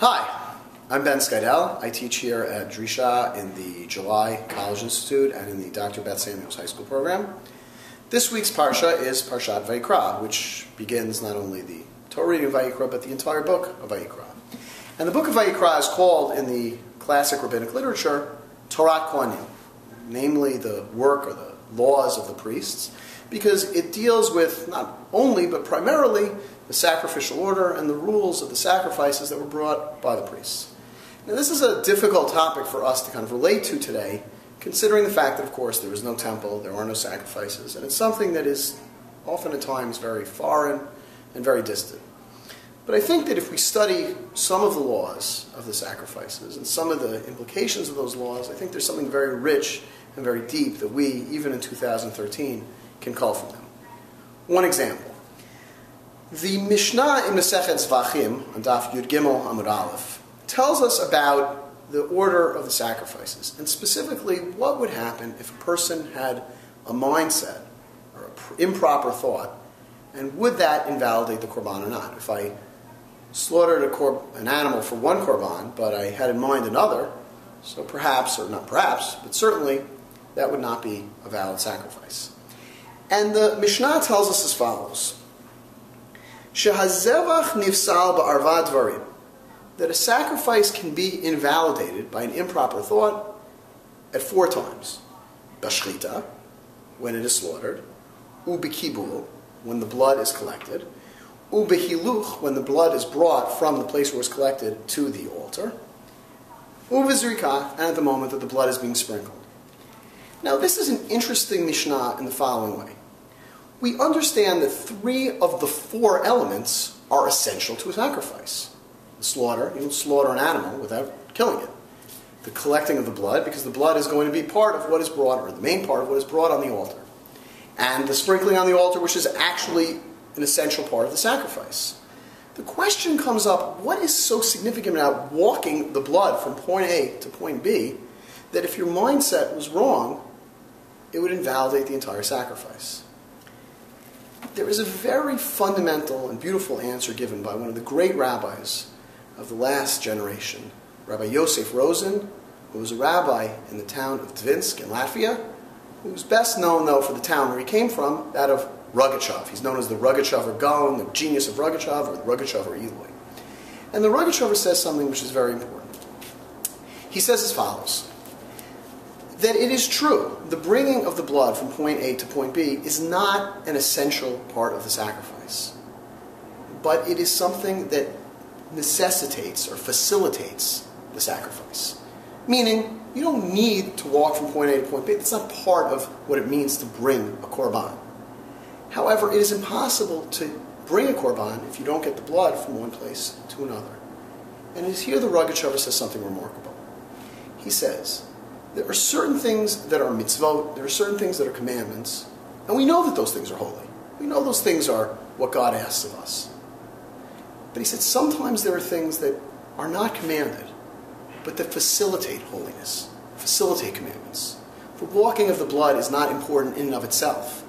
Hi, I'm Ben Skydell. I teach here at Drisha in the July College Institute and in the Dr. Beth Samuels High School program. This week's Parsha is Parashat Vayikra, which begins not only the Torah reading of Vayikra, but the entire book of Vayikra. And the book of Vayikra is called, in the classic rabbinic literature, Torah Kohanim, namely the work or the laws of the priests, because it deals with not only, but primarily, the sacrificial order and the rules of the sacrifices that were brought by the priests. Now, this is a difficult topic for us to kind of relate to today, considering the fact that, of course, there is no temple, there are no sacrifices, and it's something that is often at times very foreign and very distant. But I think that if we study some of the laws of the sacrifices and some of the implications of those laws, I think there's something very rich and very deep that we, even in 2013, can call from them. One example. The Mishnah in Masechet Zvachim, on Daf Yud Gimel Amud Aleph, tells us about the order of the sacrifices, and specifically what would happen if a person had a mindset or an improper thought, and would that invalidate the korban or not? If I slaughtered an animal for one korban, but I had in mind another, so perhaps, or not perhaps, but certainly, that would not be a valid sacrifice. And the Mishnah tells us as follows. Shehazevach nifsal ba'arva dvarim, that a sacrifice can be invalidated by an improper thought at 4 times. Bashchita, when it is slaughtered. Ubekibul, when the blood is collected. Ubehiluch, when the blood is brought from the place where it's collected to the altar. Ubezrika, and at the moment that the blood is being sprinkled. Now, this is an interesting Mishnah in the following way. We understand that 3 of the 4 elements are essential to a sacrifice. The slaughter, you don't slaughter an animal without killing it. The collecting of the blood, because the blood is going to be part of what is brought, or the main part of what is brought on the altar. And the sprinkling on the altar, which is actually an essential part of the sacrifice. The question comes up, what is so significant about walking the blood from point A to point B, that if your mindset was wrong, it would invalidate the entire sacrifice? There is a very fundamental and beautiful answer given by one of the great rabbis of the last generation, Rabbi Yosef Rosen, who was a rabbi in the town of Dvinsk in Latvia, who was best known, though, for the town where he came from, that of Rogachev. He's known as the Rogachever Gaon, the genius of Rogachev, or the Rogachever Eloi. And the Rogachever says something which is very important. He says as follows, that it is true, the bringing of the blood from point A to point B is not an essential part of the sacrifice. But it is something that necessitates or facilitates the sacrifice. Meaning, you don't need to walk from point A to point B. That's not part of what it means to bring a korban. However, it is impossible to bring a korban if you don't get the blood from one place to another. And it is here the Rogachever says something remarkable. He says, there are certain things that are mitzvot, there are certain things that are commandments, and we know that those things are holy. We know those things are what God asks of us. But he said sometimes there are things that are not commanded, but that facilitate holiness, facilitate commandments. The walking of the blood is not important in and of itself,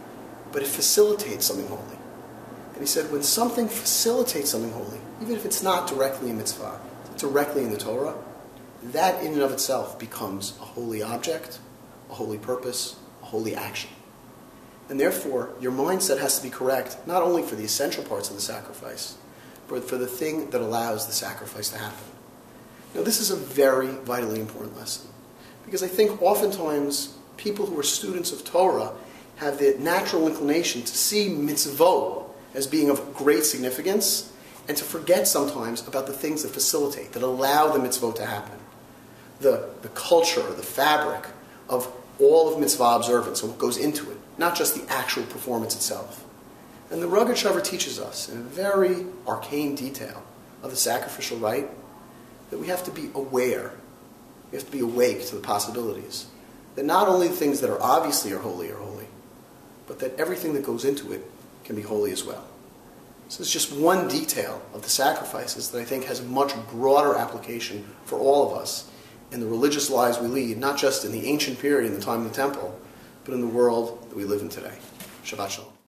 but it facilitates something holy. And he said when something facilitates something holy, even if it's not directly in mitzvah, directly in the Torah, that in and of itself becomes a holy object, a holy purpose, a holy action. And therefore, your mindset has to be correct, not only for the essential parts of the sacrifice, but for the thing that allows the sacrifice to happen. Now, this is a very vitally important lesson, because I think oftentimes people who are students of Torah have the natural inclination to see mitzvot as being of great significance, and to forget sometimes about the things that facilitate, that allow the mitzvot to happen. The culture, the fabric of all of mitzvah observance and what goes into it, not just the actual performance itself. And the Rogachever teaches us in a very arcane detail of the sacrificial rite that we have to be aware, we have to be awake to the possibilities, that not only the things that are obviously are holy, but that everything that goes into it can be holy as well. This is just one detail of the sacrifices that I think has a much broader application for all of us in the religious lives we lead, not just in the ancient period in the time of the temple, but in the world that we live in today. Shabbat Shalom.